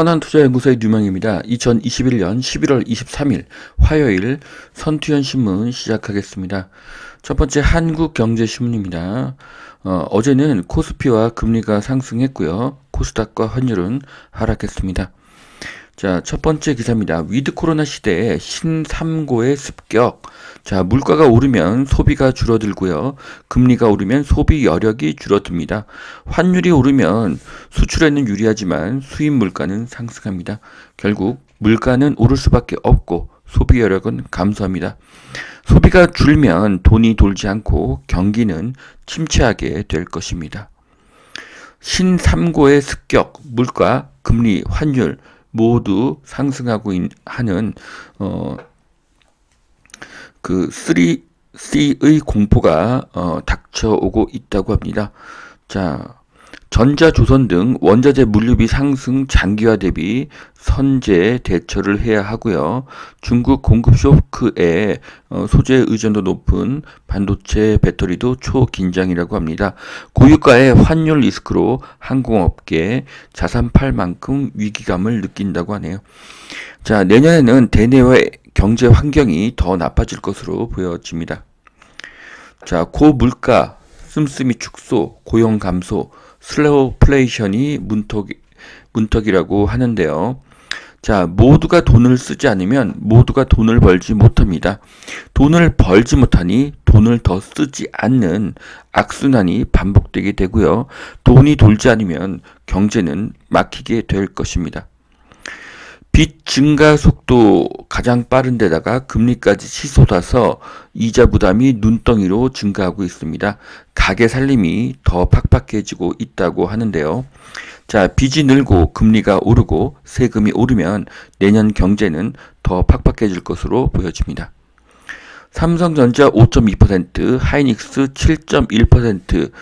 선한투자연구소의 뉴망입니다. 2021년 11월 23일 화요일 선투현 신문 시작하겠습니다. 첫 번째 한국경제신문입니다. 어제는 코스피와 금리가 상승했고요. 코스닥과 환율은 하락했습니다. 자, 첫 번째 기사입니다. 위드 코로나 시대에 신삼고의 습격. 자, 물가가 오르면 소비가 줄어들고요. 금리가 오르면 소비 여력이 줄어듭니다. 환율이 오르면 수출에는 유리하지만 수입 물가는 상승합니다. 결국 물가는 오를 수밖에 없고 소비 여력은 감소합니다. 소비가 줄면 돈이 돌지 않고 경기는 침체하게 될 것입니다. 신삼고의 습격, 물가, 금리, 환율 모두 상승하고 하는 그 3C의 공포가 닥쳐오고 있다고 합니다. 자, 전자조선 등 원자재 물류비 상승 장기화 대비 선제 대처를 해야 하고요. 중국 공급 쇼크에 소재 의존도 높은 반도체 배터리도 초긴장이라고 합니다. 고유가의 환율 리스크로 항공업계 자산 팔 만큼 위기감을 느낀다고 하네요. 자, 내년에는 대내외 경제 환경이 더 나빠질 것으로 보여집니다. 자, 고물가, 씀씀이 축소, 고용 감소, 슬로우플레이션이 문턱이라고 하는데요. 자, 모두가 돈을 쓰지 않으면 모두가 돈을 벌지 못합니다. 돈을 벌지 못하니 돈을 더 쓰지 않는 악순환이 반복되게 되고요. 돈이 돌지 않으면 경제는 막히게 될 것입니다. 빚 증가 속도 가장 빠른 데다가 금리까지 치솟아서 이자 부담이 눈덩이로 증가하고 있습니다. 가게 살림이 더 팍팍해지고 있다고 하는데요. 자, 빚이 늘고 금리가 오르고 세금이 오르면 내년 경제는 더 팍팍해질 것으로 보여집니다. 삼성전자 5.2%, 하이닉스 7.1%,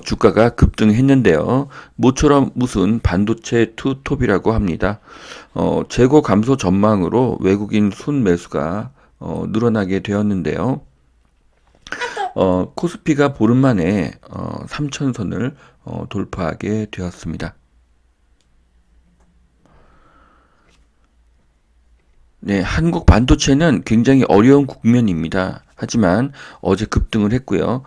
주가가 급등했는데요. 모처럼 무슨 반도체 투톱이라고 합니다. 재고 감소 전망으로 외국인 순매수가 늘어나게 되었는데요. 코스피가 보름 만에 3천선을 돌파하게 되었습니다. 네, 한국 반도체는 굉장히 어려운 국면입니다. 하지만 어제 급등을 했고요.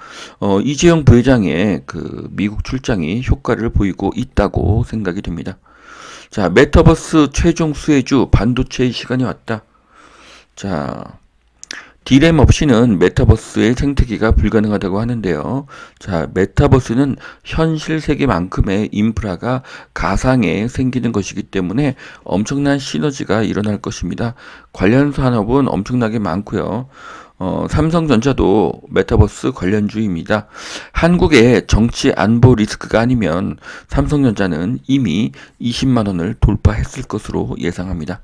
이재용 부회장의 그 미국 출장이 효과를 보이고 있다고 생각이 됩니다. 자, 메타버스 최종 수혜주 반도체의 시간이 왔다. 자, D램 없이는 메타버스의 생태계가 불가능하다고 하는데요. 자, 메타버스는 현실 세계만큼의 인프라가 가상에 생기는 것이기 때문에 엄청난 시너지가 일어날 것입니다. 관련 산업은 엄청나게 많고요. 삼성전자도 메타버스 관련주입니다. 한국의 정치 안보 리스크가 아니면 삼성전자는 이미 20만 원을 돌파했을 것으로 예상합니다.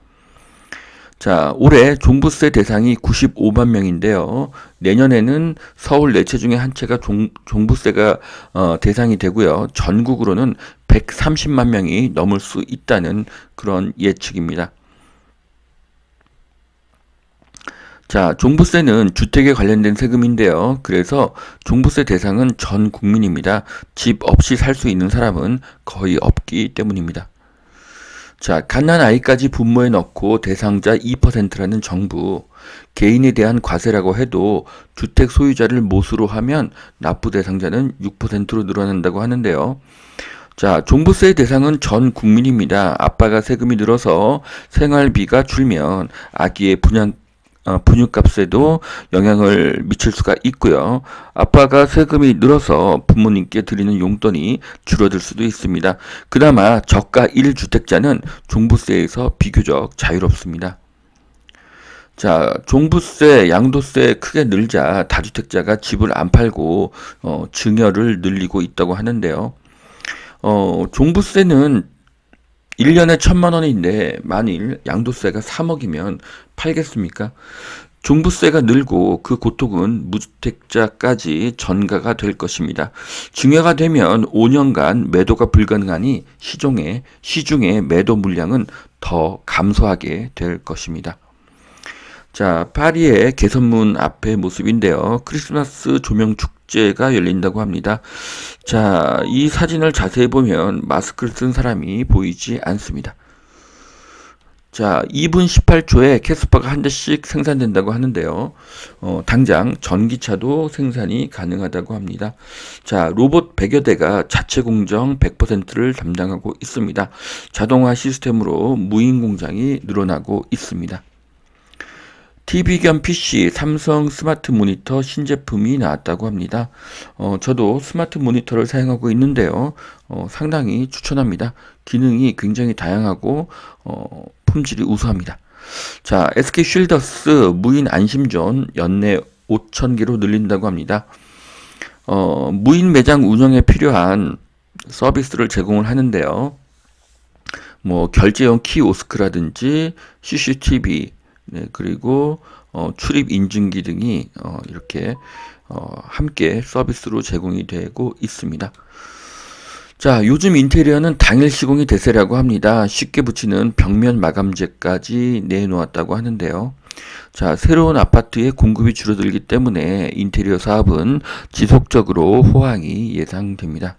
자, 올해 종부세 대상이 95만 명인데요. 내년에는 서울 4채 중에 한 채가 종부세가 대상이 되고요. 전국으로는 130만 명이 넘을 수 있다는 그런 예측입니다. 자, 종부세는 주택에 관련된 세금인데요. 그래서 종부세 대상은 전 국민입니다. 집 없이 살 수 있는 사람은 거의 없기 때문입니다. 자, 갓난아이까지 분모에 넣고 대상자 2%라는 정부. 개인에 대한 과세라고 해도 주택 소유자를 못으로 하면 납부 대상자는 6%로 늘어난다고 하는데요. 자, 종부세의 대상은 전 국민입니다. 아빠가 세금이 늘어서 생활비가 줄면 아기의 분유값에도 영향을 미칠 수가 있고요. 아빠가 세금이 늘어서 부모님께 드리는 용돈이 줄어들 수도 있습니다. 그나마 저가 1주택자는 종부세에서 비교적 자유롭습니다. 자, 종부세, 양도세 크게 늘자 다주택자가 집을 안 팔고 증여를 늘리고 있다고 하는데요. 종부세는 1년에 1,000만 원인데 만일 양도세가 3억이면 팔겠습니까? 종부세가 늘고 그 고통은 무주택자까지 전가가 될 것입니다. 증여가 되면 5년간 매도가 불가능하니 시중의 매도 물량은 더 감소하게 될 것입니다. 자, 파리의 개선문 앞의 모습인데요. 크리스마스 조명 축제가 열린다고 합니다. 자, 이 사진을 자세히 보면 마스크를 쓴 사람이 보이지 않습니다. 자, 2분 18초에 캐스퍼가 한 대씩 생산된다고 하는데요. 당장 전기차도 생산이 가능하다고 합니다. 자, 로봇 100여 대가 자체 공정 100%를 담당하고 있습니다. 자동화 시스템으로 무인 공장이 늘어나고 있습니다. TV 겸 PC, 삼성 스마트 모니터 신제품이 나왔다고 합니다. 저도 스마트 모니터를 사용하고 있는데요. 상당히 추천합니다. 기능이 굉장히 다양하고, 품질이 우수합니다. 자, SK 쉴더스 무인 안심존 연내 5,000개로 늘린다고 합니다. 무인 매장 운영에 필요한 서비스를 제공을 하는데요. 뭐, 결제용 키오스크라든지 CCTV, 네, 그리고 출입 인증기 등이 이렇게 함께 서비스로 제공이 되고 있습니다. 자, 요즘 인테리어는 당일 시공이 대세라고 합니다. 쉽게 붙이는 벽면 마감재까지 내놓았다고 하는데요. 자, 새로운 아파트의 공급이 줄어들기 때문에 인테리어 사업은 지속적으로 호황이 예상됩니다.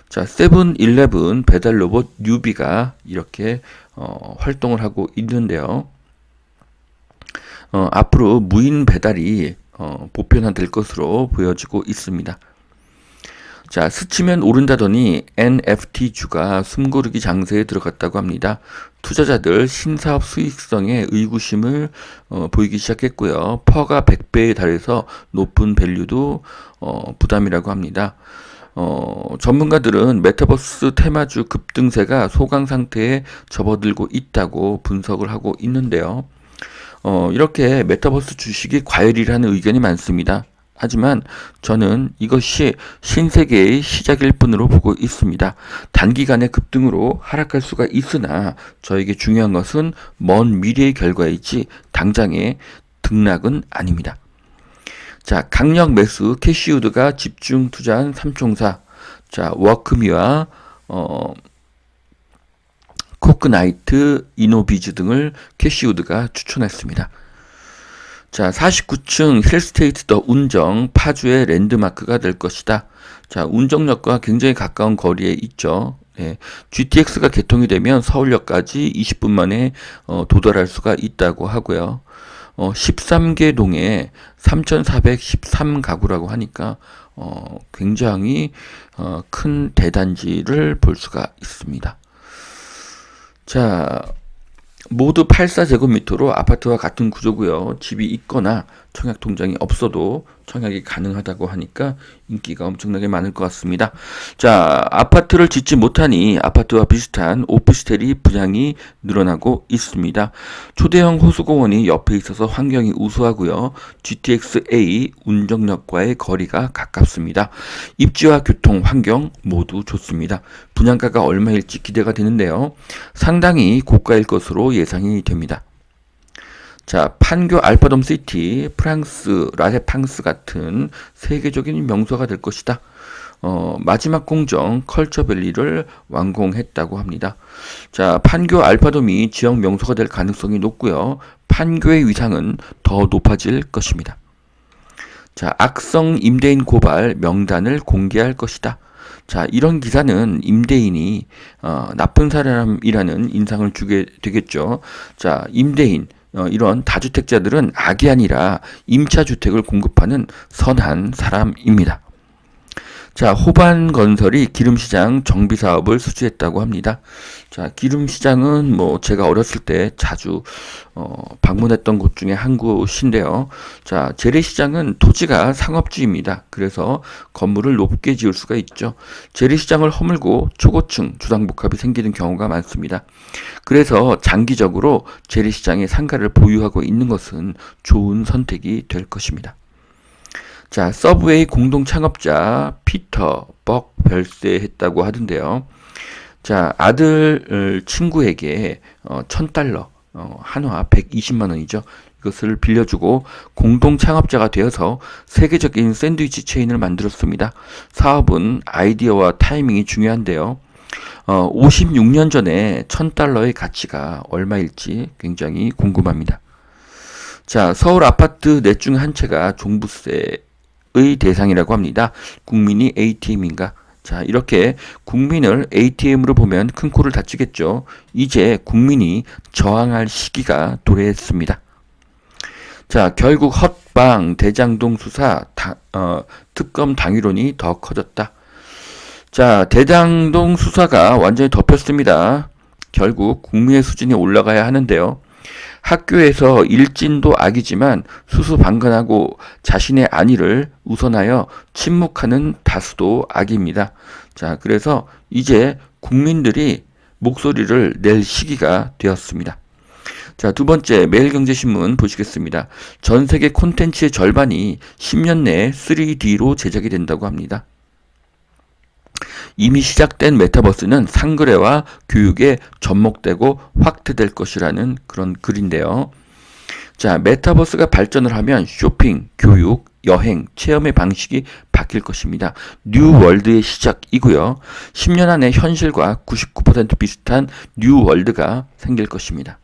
자, 세븐일레븐 배달 로봇 뉴비가 이렇게 활동을 하고 있는데요. 앞으로 무인 배달이 보편화될 것으로 보여지고 있습니다. 자, 스치면 오른다더니 NFT주가 숨고르기 장세에 들어갔다고 합니다. 투자자들 신사업 수익성에 의구심을 보이기 시작했고요. 퍼가 100배에 달해서 높은 밸류도 부담이라고 합니다. 전문가들은 메타버스 테마주 급등세가 소강 상태에 접어들고 있다고 분석을 하고 있는데요. 이렇게 메타버스 주식이 과열이라는 의견이 많습니다. 하지만 저는 이것이 신세계의 시작일 뿐으로 보고 있습니다. 단기간의 급등으로 하락할 수가 있으나 저에게 중요한 것은 먼 미래의 결과이지 당장의 등락은 아닙니다. 자, 강력 매수 캐시우드가 집중 투자한 삼총사. 자, 워크미와 코크나이트, 이노비즈 등을 캐시우드가 추천했습니다. 자, 49층 힐스테이트 더 운정 파주의 랜드마크가 될 것이다. 자, 운정역과 굉장히 가까운 거리에 있죠. 네, GTX가 개통이 되면 서울역까지 20분 만에 도달할 수가 있다고 하고요. 13개 동에 3,413가구라고 하니까 굉장히 큰 대단지를 볼 수가 있습니다. 자, 모두 84제곱미터로 아파트와 같은 구조고요. 집이 있거나 청약 통장이 없어도 청약이 가능하다고 하니까 인기가 엄청나게 많을 것 같습니다. 자, 아파트를 짓지 못하니 아파트와 비슷한 오피스텔이 분양이 늘어나고 있습니다. 초대형 호수공원이 옆에 있어서 환경이 우수하고요. GTX-A 운정역과의 거리가 가깝습니다. 입지와 교통, 환경 모두 좋습니다. 분양가가 얼마일지 기대가 되는데요. 상당히 고가일 것으로 예상이 됩니다. 자, 판교 알파돔 시티, 프랑스, 라세팡스 같은 세계적인 명소가 될 것이다. 마지막 공정 컬처밸리를 완공했다고 합니다. 자, 판교 알파돔이 지역 명소가 될 가능성이 높고요. 판교의 위상은 더 높아질 것입니다. 자, 악성 임대인 고발 명단을 공개할 것이다. 자, 이런 기사는 임대인이 나쁜 사람이라는 인상을 주게 되겠죠. 자, 임대인 이런 다주택자들은 악이 아니라 임차주택을 공급하는 선한 사람입니다. 자, 호반건설이 기름시장 정비사업을 수주했다고 합니다. 자, 기름시장은 뭐 제가 어렸을 때 자주 방문했던 곳 중에 한 곳인데요. 자, 재래시장은 토지가 상업지입니다. 그래서 건물을 높게 지을 수가 있죠. 재래시장을 허물고 초고층 주상복합이 생기는 경우가 많습니다. 그래서 장기적으로 재래시장의 상가를 보유하고 있는 것은 좋은 선택이 될 것입니다. 자, 서브웨이 공동 창업자 피터 벅 별세했다고 하던데요. 자, 아들 친구에게 $1,000, 한화 120만 원이죠. 이것을 빌려주고 공동 창업자가 되어서 세계적인 샌드위치 체인을 만들었습니다. 사업은 아이디어와 타이밍이 중요한데요. 56년 전에 $1,000의 가치가 얼마일지 굉장히 궁금합니다. 자, 서울 아파트 넷 중 한 채가 종부세의 대상이라고 합니다. 국민이 ATM인가? 자, 이렇게 국민을 ATM으로 보면 큰 코를 다치겠죠. 이제 국민이 저항할 시기가 도래했습니다. 자, 결국 헛방 대장동 수사 특검 당위론이 더 커졌다. 자, 대장동 수사가 완전히 덮였습니다. 결국 국민의 수준이 올라가야 하는데요. 학교에서 일진도 악이지만 수수방관하고 자신의 안위를 우선하여 침묵하는 다수도 악입니다. 자, 그래서 이제 국민들이 목소리를 낼 시기가 되었습니다. 자, 두 번째 매일경제신문 보시겠습니다. 전 세계 콘텐츠의 절반이 10년 내에 3D로 제작이 된다고 합니다. 이미 시작된 메타버스는 상거래와 교육에 접목되고 확대될 것이라는 그런 글인데요. 자, 메타버스가 발전을 하면 쇼핑, 교육, 여행, 체험의 방식이 바뀔 것입니다. 뉴 월드의 시작이고요. 10년 안에 현실과 99% 비슷한 뉴 월드가 생길 것입니다.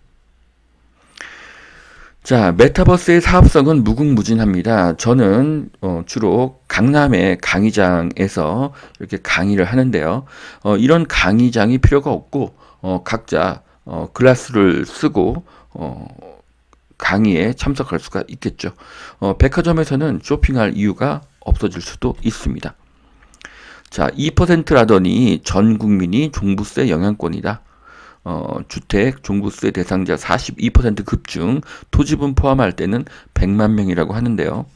자, 메타버스의 사업성은 무궁무진합니다. 저는 주로 강남의 강의장에서 이렇게 강의를 하는데요. 이런 강의장이 필요가 없고 각자 글라스를 쓰고 강의에 참석할 수가 있겠죠. 백화점에서는 쇼핑할 이유가 없어질 수도 있습니다. 자, 2%라더니 전 국민이 종부세 영향권이다. 주택 종부세 대상자 42% 급증, 토지분 포함할 때는 100만 명이라고 하는데요.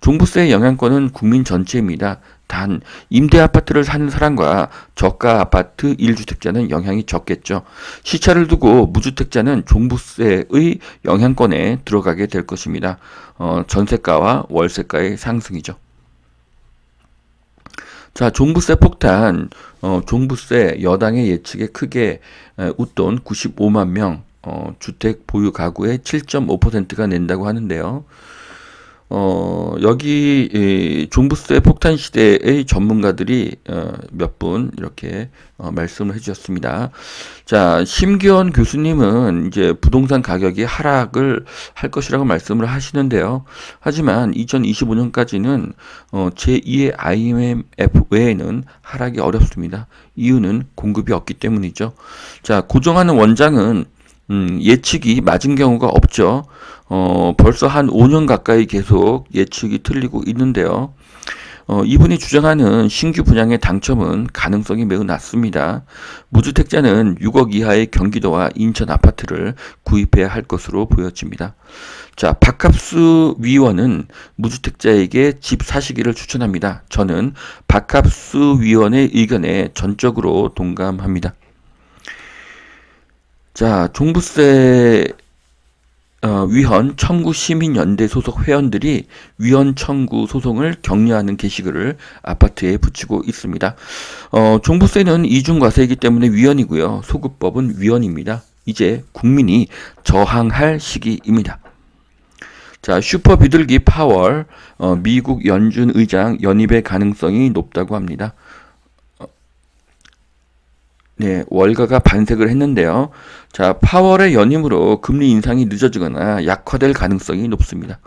종부세의 영향권은 국민 전체입니다. 단 임대 아파트를 사는 사람과 저가 아파트 1주택자는 영향이 적겠죠. 시차를 두고 무주택자는 종부세의 영향권에 들어가게 될 것입니다. 전세가와 월세가의 상승이죠. 자, 종부세 폭탄, 종부세 여당의 예측에 크게 웃돈 95만 명, 주택 보유 가구의 7.5%가 낸다고 하는데요. 여기 종부세 폭탄 시대의 전문가들이 몇 분 이렇게 말씀을 해주셨습니다. 자, 심기원 교수님은 이제 부동산 가격이 하락을 할 것이라고 말씀을 하시는데요. 하지만 2025년까지는 제2의 IMF 외에는 하락이 어렵습니다. 이유는 공급이 없기 때문이죠. 자, 고정하는 원장은 예측이 맞은 경우가 없죠. 벌써 한 5년 가까이 계속 예측이 틀리고 있는데요. 이분이 주장하는 신규 분양의 당첨은 가능성이 매우 낮습니다. 무주택자는 6억 이하의 경기도와 인천 아파트를 구입해야 할 것으로 보여집니다. 자, 박합수 위원은 무주택자에게 집 사시기를 추천합니다. 저는 박합수 위원의 의견에 전적으로 동감합니다. 자, 종부세 위헌 청구 시민연대 소속 회원들이 위헌 청구 소송을 격려하는 게시글을 아파트에 붙이고 있습니다. 종부세는 이중과세이기 때문에 위헌이고요. 소급법은 위헌입니다. 이제 국민이 저항할 시기입니다. 자, 슈퍼 비둘기 파월, 미국 연준 의장 연입의 가능성이 높다고 합니다. 네, 월가가 반색을 했는데요. 자, 파월의 연임으로 금리 인상이 늦어지거나 약화될 가능성이 높습니다.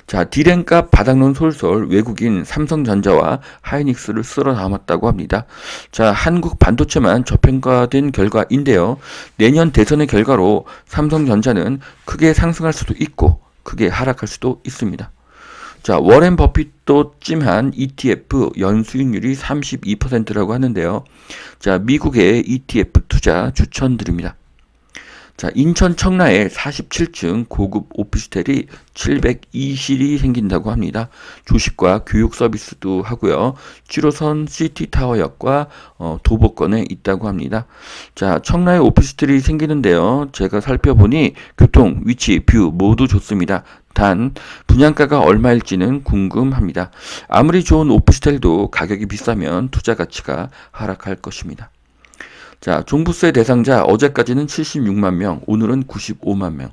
자, 디램값 바닥론 솔솔 외국인 삼성전자와 하이닉스를 쓸어 담았다고 합니다. 자, 한국 반도체만 저평가된 결과인데요. 내년 대선의 결과로 삼성전자는 크게 상승할 수도 있고 크게 하락할 수도 있습니다. 자, 워렌 버핏도 찜한 ETF 연수익률이 32%라고 하는데요. 자, 미국의 ETF 투자 추천드립니다. 자, 인천 청라에 47층 고급 오피스텔이 720실이 생긴다고 합니다. 조식과 교육 서비스도 하고요. 7호선 시티타워역과 도보권에 있다고 합니다. 자, 청라에 오피스텔이 생기는데요. 제가 살펴보니 교통, 위치, 뷰 모두 좋습니다. 단 분양가가 얼마일지는 궁금합니다. 아무리 좋은 오피스텔도 가격이 비싸면 투자 가치가 하락할 것입니다. 자, 종부세 대상자 어제까지는 76만 명, 오늘은 95만 명.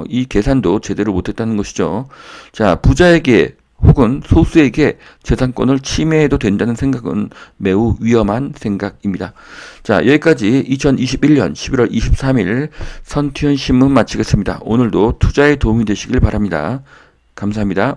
이 계산도 제대로 못했다는 것이죠. 자, 부자에게 혹은 소수에게 재산권을 침해해도 된다는 생각은 매우 위험한 생각입니다. 자, 여기까지 2021년 11월 23일 선티훈 신문 마치겠습니다. 오늘도 투자에 도움이 되시길 바랍니다. 감사합니다.